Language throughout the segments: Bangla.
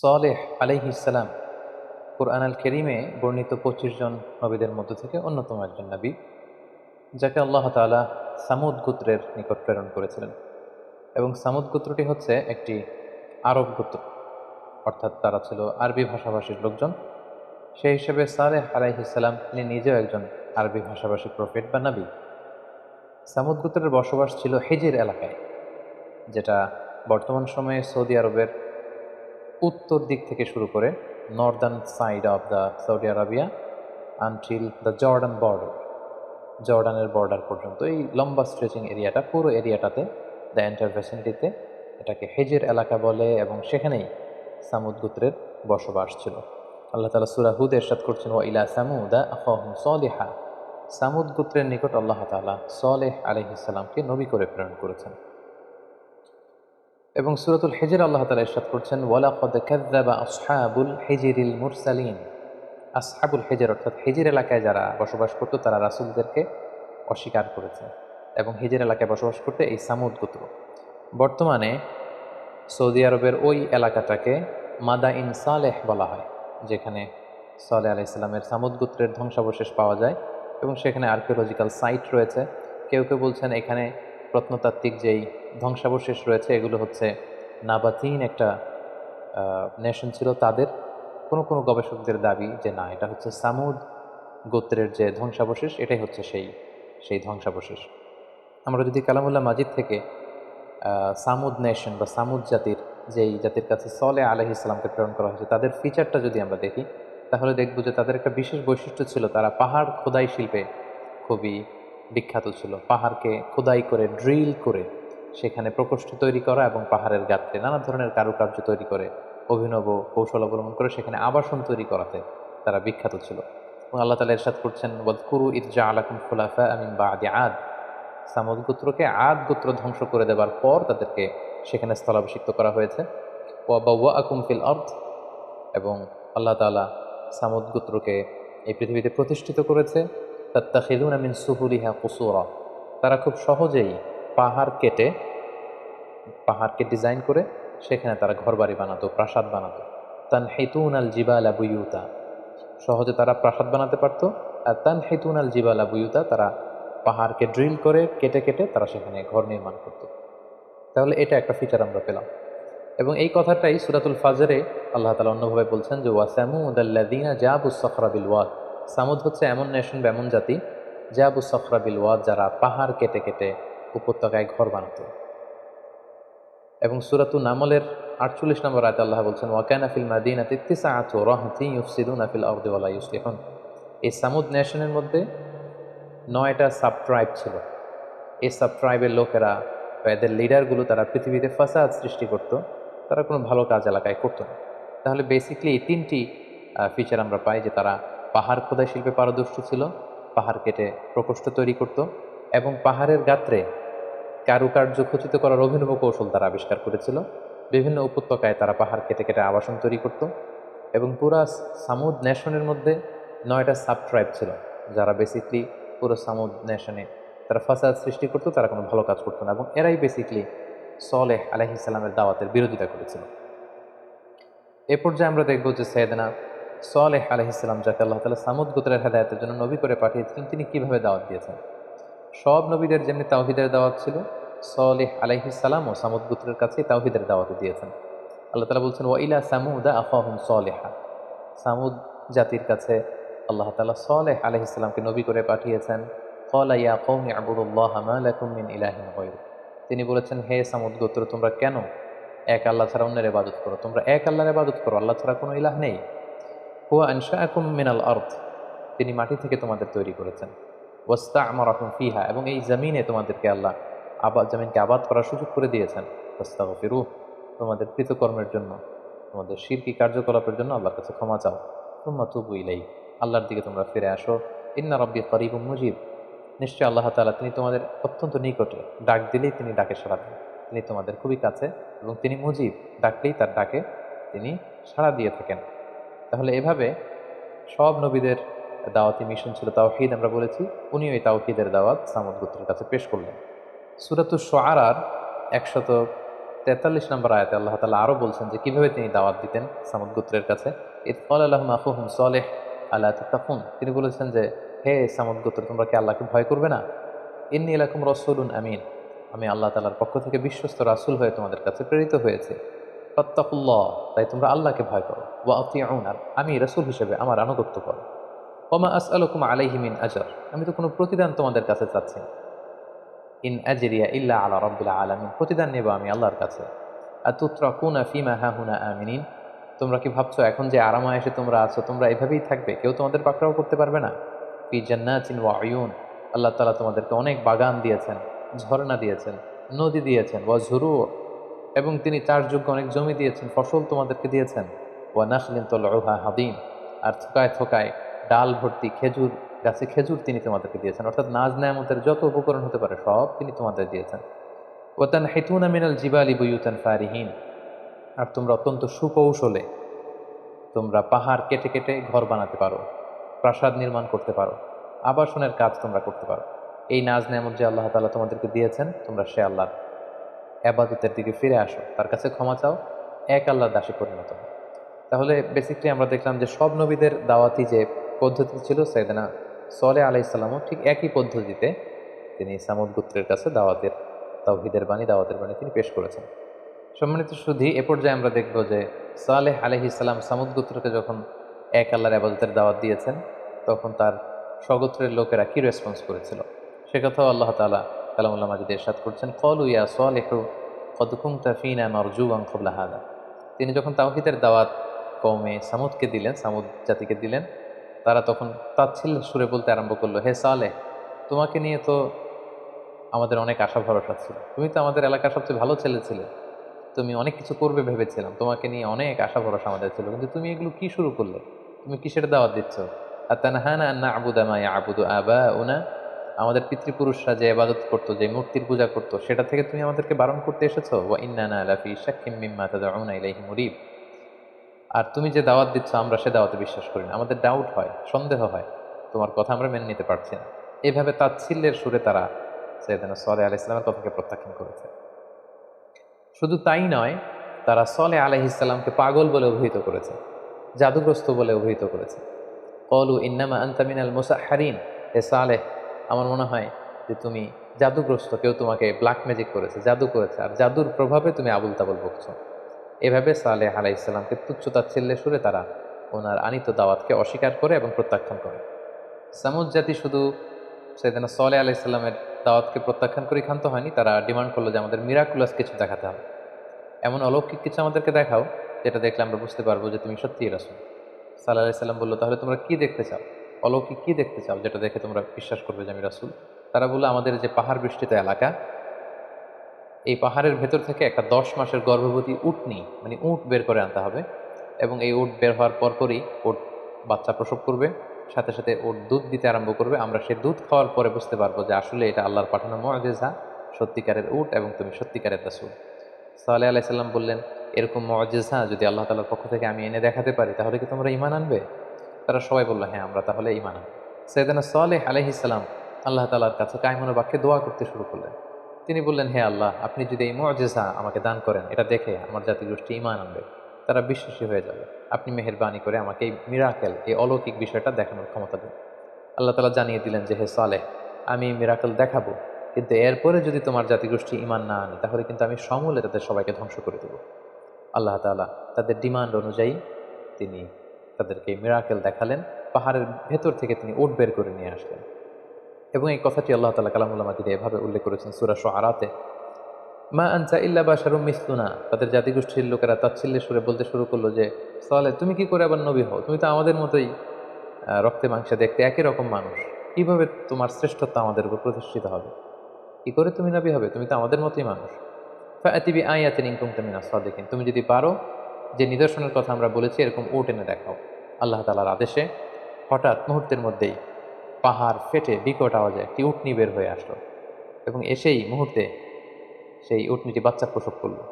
সালেহ আলাইহিস সালাম কুরআন আল কারীমে বর্ণিত 25 জন নবীদের মধ্য থেকে অন্যতম একজন নবী, যাকে আল্লাহ তাআলা সামুদ গোত্রের নিকট প্রেরণ করেছিলেন। এবং সামুদ গোত্রটি হচ্ছে একটি আরব গোত্র, অর্থাৎ তারা ছিল আরবি ভাষাভাষীর লোকজন। সেই হিসেবে সালেহ আলাইহিস সালাম তিনি নিজেও একজন আরবি ভাষাভাষী প্রফেট বা নবী। সামুদ গোত্রের বসবাস ছিল হিজির এলাকায়, যেটা বর্তমান সময়ে সৌদি আরবের উত্তর দিক থেকে শুরু করে Northern side of the Saudi Arabia until the Jordan border, জর্ডানের বর্ডার পর্যন্ত এই লম্বা স্ট্রেচিং এরিয়াটা, পুরো এরিয়াটাতে, দ্য এন্টার ভেসিনিটিতে এটাকে হেজের এলাকা বলে, এবং সেখানেই সামুদ গোত্রের বসবাস ছিল। আল্লাহ তাআলা সূরা হুদ ইরশাদ করছেন, ওয়া ইলা সামুদা আখাহুম সালিহা, সামুদ গোত্রের নিকট আল্লাহ তাআলা সালেহ আলাইহিস সালামকে নবী করে প্রেরণ করেছেন। এবং সূরাতুল হিজর আল্লাহ তাআলা ইরশাদ করছেন, ওয়ালাকাদ কাযযাবা আসহাবুল হিজরিল মুরসালিন, আসহাবুল হিজর অর্থাৎ হিজর এলাকায় যারা বসবাস করত তারা রাসূলদেরকে অস্বীকার করেছে। এবং হিজর এলাকায় বসবাস করতে এই সামুদ গোত্র। বর্তমানে সৌদি আরবের ওই এলাকাটাকে মাদাইন সালেহ বলা হয়, যেখানে সালেহ আলাইহিস সালামের সামুদ গোত্রের ধ্বংসাবশেষ পাওয়া যায় এবং সেখানে আর্কিওলজিক্যাল সাইট রয়েছে। কেউ কেউ বলছেন এখানে প্রত্নতাত্ত্বিক যেই ধ্বংসাবশেষ রয়েছে এগুলো হচ্ছে নাবাতিন একটা নেশন ছিল তাদের। কোনো কোনো গবেষকদের দাবি যে না, এটা হচ্ছে সামুদ গোত্রের যে ধ্বংসাবশেষ, এটাই হচ্ছে সেই সেই ধ্বংসাবশেষ। আমরা যদি কালামুল্লাহ মাজিদ থেকে সামুদ নেশন বা সামুদ জাতির, যেই জাতির কাছে সালেহ আলাইহিস সালামকে প্রেরণ করা হয়েছে, তাদের ফিচারটা যদি আমরা দেখি তাহলে দেখব যে তাদের একটা বিশেষ বৈশিষ্ট্য ছিল, তারা পাহাড় খোদাই শিল্পে খুবই বিখ্যাত ছিল। পাহাড়কে খোদাই করে, ড্রিল করে সেখানে প্রকোষ্ঠ তৈরি করা এবং পাহাড়ের গাত্রে নানা ধরনের কারুকার্য তৈরি করে, অভিনব কৌশল অবলম্বন করে সেখানে আবাসন তৈরি করাতে তারা বিখ্যাত ছিল। এবং আল্লাহ তাআলা ইরশাদ করছেন, ওয়াযকুরু ইয জাআলাকুম খুলাফা মিন বা'দি আদ, সামুদ গোত্রকে আদ গোত্র ধ্বংস করে দেবার পর তাদেরকে সেখানে স্থলাভিষিক্ত করা হয়েছে। ওয়া বাওয়াআকুম ফিল আরদ, এবং আল্লাহ তাআলা সামুদ গোত্রকে এই পৃথিবীতে প্রতিষ্ঠিত করেছে। তাত্তাখিযুনা মিন সুহুলিহা কুসুরা, তারা খুব সহজেই পাহাড়কে ডিজাইন করে সেখানে তারা ঘরবাড়ি বানাতো, প্রাসাদ বানাতো। তানহিতুনাল জিবালা বুয়ুতা, সহজে তারা প্রাসাদ বানাতে পারতো। আর তানহিতুনাল জিবালা বুয়ুতা, তারা পাহাড়কে ড্রিল করে কেটে কেটে তারা সেখানে ঘর নির্মাণ করত। তাহলে এটা একটা ফিচার আমরা পেলাম। এবং এই কথাটাই সূরাতুল ফাজরে আল্লাহ তাআলা অন্যভাবে বলছেন যে ওয়া সামুদাল্লাযীনা জাবুস সখরা বিল ওয়াদ, সামুদ হচ্ছে এমন নেশন বা এমন জাতি, জাবুস সখরা বিল ওয়াদ, যারা পাহাড় কেটে কেটে উপত্যকায় ঘর বানাতো। এবং সূরাতুন নামলের 48 নম্বর আয়াতে আল্লাহ বলছেন, ওয়া কানা ফিল মাদিনাতি তিসআতু রাহতিন ইউফসিদুনা ফিল আরদি ওয়া লা ইউসলিহুন, এই সামুদ নেশনের মধ্যে 9টা সাব ট্রাইব ছিল। এই সাব ট্রাইবের লোকেরা বা এদের লিডারগুলো তারা পৃথিবীতে ফাসাদ সৃষ্টি করত, তারা কোনো ভালো কাজ এলাকায় করতো না। তাহলে বেসিকলি এই 3টি ফিচার আমরা পাই, যে তারা পাহাড় খোদাই শিল্পে পারদর্শী ছিল, পাহাড় কেটে প্রকোষ্ঠ তৈরি করত, এবং পাহাড়ের গাত্রে কারুকার্য খচিত করার অভিনব কৌশল তারা আবিষ্কার করেছিল। বিভিন্ন উপত্যকায় তারা পাহাড় কেটে কেটে আবাসন তৈরি করত। এবং পুরা সামুদ নেশনের মধ্যে 9টা সাব ট্রাইব ছিল, যারা বেসিকলি পুরো সামুদ নেশনে তারা ফাসাদ সৃষ্টি করতো, তারা কোনো ভালো কাজ করতো না, এবং এরাই বেসিকলি সালেহ আলাইহিস সালামের দাওয়াতের বিরোধিতা করেছিল। এ পর্যায়ে আমরা দেখব যে সাইয়েদনা সালেহ আলাইহিস সালাম, যাকে আল্লাহ তাআলা সামুদ গোত্রের হেদায়েতের জন্য নবী করে পাঠিয়েছিলেন, তিনি কিভাবে দাওয়াত দিয়েছেন। সব নবীদের যেমনি তাওহীদের দাওয়াত ছিল, সালেহ আলাইহিস সালামও সামুদ গোত্রের কাছে তাওহীদের দাওয়াত দিয়েছেন। আল্লাহ তাআলা বলছেন, ওয়া ইলা সামুদা আখাহুম সালিহা, সামুদ জাতির কাছে আল্লাহ তাআলা সালেহ আলাইহিস সালামকে নবী করে পাঠিয়েছেন। ক্বালা ইয়া কওমি আবুদুল্লাহ মা লাকুম মিন ইলাহিন গায়রু, তিনি বলেছেন, হে সামুদ গোত্র, তোমরা কেন এক আল্লাহ ছাড়া অন্যের ইবাদত করো? তোমরা এক আল্লাহর ইবাদত করো, আল্লাহ ছাড়া কোনো ইলাহ নেই। হুয়া আনশাআকুম মিনাল আরদ, তিনি মাটি থেকে তোমাদের তৈরি করেছেন। ওয়াস্তা'মারাকুম ফিহা, এবং এই জমিনে তোমাদেরকে আল্লাহ জমিনকে আবাদ করার সুযোগ করে দিয়েছেন। ফাস্তাগফিরুহ, তোমাদের কৃতকর্মের জন্য, তোমাদের শিরকি কার্যকলাপের জন্য আল্লাহর কাছে ক্ষমা চাও। সুম্মা তুবু ইলাইহি, আল্লাহর দিকে তোমরা ফিরে আসো। ইন্না রাব্বি করিবুম মুজিব, নিশ্চয় আল্লাহ তাআলা তিনি তোমাদের অত্যন্ত নিকটে, ডাক দিলেই তিনি ডাকে সাড়া দেন। তিনি তোমাদের খুবই কাছে, এবং তিনি মুজিব, ডাকলেই তার ডাকে তিনি সাড়া দিয়ে থাকেন। তাহলে এভাবে সব নবীদের দাওয়াতি মিশন ছিল তাওহীদ, আমরা বলেছি। উনিও এই তাওহীদের দাওয়াত সামুদ গোত্রের কাছে পেশ করলেন। সূরাতুশ শুআরার 43 নম্বর আয়াতে আল্লাহ তাআলা আরও বলছেন যে কিভাবে তিনি দাওয়াত দিতেন সামুদ গোত্রের কাছে। ইদ ক্বালা লাহুম আখুহুম সালেহ আলা তাত্তাকুন, তিনি বলেছেন যে হে সামুদ গোত্র, তোমরা কি আল্লাহকে ভয় করবে না? ইন্নী লাকুম রাসূলুন আমিন, আমি আল্লাহ তাআলার পক্ষ থেকে বিশ্বস্ত রাসূল হয়ে তোমাদের কাছে প্রেরিত হয়েছি। ফাত্তাকুল্লাহ, তাই তোমরা আল্লাহকে ভয় করো। ওয়া আতিউন, আর আমি রাসূল হিসেবে আমার আনুগত্য করো। ওমা আসআলুকুম আলাইহি মিন আজর, আমি তো কোনো প্রতিদান তোমাদের কাছে চাচ্ছি না। ইন আজরিয়া ইল্লা আলা রাব্বিল আলামিন, প্রতিদান নেব আমি আল্লাহর কাছে। আতুতরাকুনা ফিমা হাহুনা আমিনিন, তোমরা কি ভাবছো এখন যে আরামায়েশে তোমরা আছো তোমরা এভাবেই থাকবে, কেউ তোমাদের পাকড়াও করতে পারবে না? ফি জান্নাতিন ওয়া উয়ুন, আল্লাহ তাআলা তোমাদেরকে অনেক বাগান দিয়েছেন, ঝর্ণা দিয়েছেন, নদী দিয়েছেন, ওয়া ঝুরু, এবং তিনি চাষযোগ্য অনেক জমি দিয়েছেন, ফসল তোমাদেরকে দিয়েছেন। ওয়া নাখলিন তালউহা হাদিন, আর থোকায় থোকায় ডাল ভর্তি খেজুর গাছে খেজুর তিনি তোমাদেরকে দিয়েছেন। অর্থাৎ নাজ নেয়ামতের যত উপকরণ হতে পারে সব তিনি তোমাদের দিয়েছেন। ওয়া তানহিতুনা মিনাল জিবালি বুয়ুতান ফারিহিন, আর তোমরা অত্যন্ত সুকৌশলে তোমরা পাহাড় কেটে কেটে ঘর বানাতে পারো, প্রাসাদ নির্মাণ করতে পারো, আবাসনের কাজ তোমরা করতে পারো। এই নাজ নেয়ামত যে আল্লাহ তাআলা তোমাদেরকে দিয়েছেন, তোমরা সে আল্লাহর আবাদতের দিকে ফিরে আসো, তার কাছে ক্ষমা চাও, এক আল্লাহর দাসে পরিণত হও। তাহলে বেসিকলি আমরা দেখলাম যে সব নবীদের দাওয়াতি যে পদ্ধতি ছিল, সাইয়েদনা সালেহ আলাইহিস সালামও ঠিক একই পদ্ধতিতে তিনি সামুদ গোত্রের কাছে তাওহীদের বাণী দাওয়াতের বাণী তিনি পেশ করেছেন। সম্মানিত সুধী, এ পর্যায়ে আমরা দেখব যে সালেহ আলাইহিস সালাম সামুদ গোত্রকে যখন এক আল্লাহর ইবাদতের দাওয়াত দিয়েছেন, তখন তার স্বগোত্রের লোকেরা কি রেসপন্স করেছিল সে কথাও আল্লাহ তাআলা কালামুল্লাহ মাজিদে ইরশাদ করছেন। ক্বালু ইয়া সালিহু ক্বাদ কুনতা ফীনা মারজুওয়ান ক্বাবলা হাযা, তিনি যখন তাওহীদের দাওয়াত কওমে সামুদকে দিলেন, সামুদ জাতিকে দিলেন, তারা তখন তাচ্ছিল্যের সুরে বলতে আরম্ভ করলো, হে সালেহ, তোমাকে নিয়ে তো আমাদের অনেক আশা ভরসা ছিল, তুমি তো আমাদের এলাকার সবচেয়ে ভালো ছেলে ছিলে, তুমি অনেক কিছু করবে ভেবেছিলাম, তোমাকে নিয়ে অনেক আশা ভরসা আমাদের ছিল, কিন্তু তুমি এগুলো কি শুরু করলে? তুমি কিসের দাওয়াত দিচ্ছ? আতানহানা আন না'বুদা মা ইয়া'বুদু আবাউনা, আমাদের পিতৃপুরুষরা যে ইবাদত করতো, যে মূর্তির পূজা করতো, সেটা থেকে তুমি আমাদেরকে বারণ করতে এসেছো। ওয়া ইন্নানা লাফি শাক্কিম মিম্মা তাদউনা ইলাইহি মুরিব, আর তুমি যে দাওয়াত দিচ্ছ আমরা সে দাওয়াতে বিশ্বাস করি না, আমাদের ডাউট হয়, সন্দেহ হয়, তোমার কথা আমরা মেনে নিতে পারছি না। এভাবে তাচ্ছিল্যের সুরে তারা সাইয়েদনা সালেহ আলাইহিস সালামের কথাকে প্রত্যাখ্যান করেছে। শুধু তাই নয়, তারা সালেহ আলাইহিস সালামকে পাগল বলে অভিহিত করেছে, জাদুগ্রস্ত বলে অভিহিত করেছে। ক্বালু ইন্নামা আনতা মিনাল মুসাহহারিন, হে সালেহ, আমার মনে হয় যে তুমি জাদুগ্রস্ত, কেউ তোমাকে ব্ল্যাক ম্যাজিক করেছে, জাদু করেছে, আর জাদুর প্রভাবে তুমি আবুল তাবুল বকছো। এভাবে সালেহ আলাইহিস সালামকে তুচ্ছ তাচ্ছিল্যের সুরে তারা ওনার আনিত দাওয়াতকে অস্বীকার করে এবং প্রত্যাখ্যান করে। সামুদ জাতি শুধু সাইয়েদনা সালেহ আলাইহিস সালামের দাওয়াতকে প্রত্যাখ্যান করে ক্ষান্ত হয়নি, তারা ডিমান্ড করলো যে আমাদের মিরাকুলাস কিছু দেখাতে হবে, এমন অলৌকিক কিছু আমাদেরকে দেখাও যেটা দেখলে আমরা বুঝতে পারবো যে তুমি সত্যিই রাসূল। সাল্লাল্লাহু আলাইহি সাল্লাম বললো, তাহলে তোমরা কি দেখতে চাও, অলৌকিক কি দেখতে চাও যেটা দেখে তোমরা বিশ্বাস করবে যে আমি রাসূল? তারা বললো, আমাদের যে পাহাড় বেষ্টিত এলাকা, এই পাহাড়ের ভেতর থেকে একটা 10 মাসের গর্ভবতী উটনি, মানে উট বের করে আনতে হবে, এবং এই উট বের হওয়ার পরপরই উট বাচ্চা প্রসব করবে, সাথে সাথে উট দুধ দিতে আরম্ভ করবে। আমরা সে দুধ খাওয়ার পরে বুঝতে পারবো যে আসলে এটা আল্লাহর পাঠানো মুআজিজা, সত্যিকারের উট, এবং তুমি সত্যিকারের রাসূল। সালেহ আলাইহিস সালাম বললেন, এরকম মুআজিজা যদি আল্লাহ তাআলার পক্ষ থেকে আমি এনে দেখাতে পারি, তাহলে কি তোমরা ঈমান আনবে? তারা সবাই বলল, হ্যাঁ, আমরা তাহলে ঈমান আনব। সাইয়েদনা সালেহ আলাইহিস সালাম আল্লাহ তাআলার কাছে কায়মনো বাক্যে দোয়া করতে শুরু করলেন। তিনি বললেন, হে আল্লাহ, আপনি যদি এই মুআজিজা আমাকে দান করেন, এটা দেখে আমার জাতিগোষ্ঠী ঈমান আনবে, তারা বিশ্বাসী হয়ে যাবে। আপনি মেহেরবানি করে আমাকে এই মিরাকেল, এই অলৌকিক বিষয়টা দেখানোর ক্ষমতা দিন। আল্লাহ তাআলা জানিয়ে দিলেন যে, হে সালেহ, আমি এই মিরাকেল দেখাবো, কিন্তু এরপরে যদি তোমার জাতিগোষ্ঠী ঈমান না আনে, তাহলে কিন্তু আমি সমূলে তাদের সবাইকে ধ্বংস করে দেব। আল্লাহ তাআলা তাদের ডিমান্ড অনুযায়ী তিনি তাদেরকে মিরাকেল দেখালেন, পাহাড়ের ভেতর থেকে তিনি উট বের করে নিয়ে আসলেন। এবং এই কথাটি আল্লাহ তাআলা কালামুল্লাহ মাজিদে এভাবে উল্লেখ করেছেন সূরা শুআরাতে, মা আনতা ইল্লা বাশারুম মিসলুনা, তাদের জাতিগোষ্ঠীর লোকেরা তাচ্ছিল্যের সুরে বলতে শুরু করলো যে, সালেহ, তুমি কি করে আবার নবী হও? তুমি তো আমাদের মতোই রক্তে মাংসে দেখতে একই রকম মানুষ, কিভাবে তোমার শ্রেষ্ঠত্ব আমাদের উপর প্রতিষ্ঠিত হবে? কি করে তুমি নবী হবে? তুমি তো আমাদের মতোই মানুষ। ফাআতি বিআয়াতিন ইন কুনতা মিনাস সাদিকিন, তুমি যদি পারো যে নিদর্শনের কথা আমরা বলেছি এরকম উট এনে দেখাও। আল্লাহ তাআলার আদেশে হঠাৎ মুহূর্তের মধ্যেই পাহাড় ফেটে বিকট আওয়াজে একটি উটনি বের হয়ে আসলো, এবং এসেই মুহূর্তে সেই উটনিটি বাচ্চা প্রসব করলো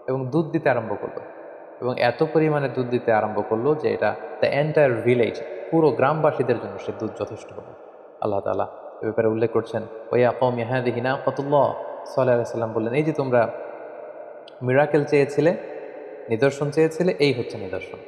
এবং দুধ দিতে আরম্ভ করলো, এবং এত পরিমাণে দুধ দিতে আরম্ভ করলো যে এটা দ্য এন্টায়ার ভিলেজ, পুরো গ্রামবাসীদের জন্য সে দুধ যথেষ্ট হলো। আল্লাহ তাআলা এ ব্যাপারে উল্লেখ করছেন, ওয়া ইয়া কওমি হাযিহি নাকাতুল্লাহ, সাল্লাল্লাহু আলাইহি সাল্লাম বললেন, এই যে তোমরা মিরাকেল চেয়েছিলে, নিদর্শন চেয়েছিলে, এই হচ্ছে নিদর্শন।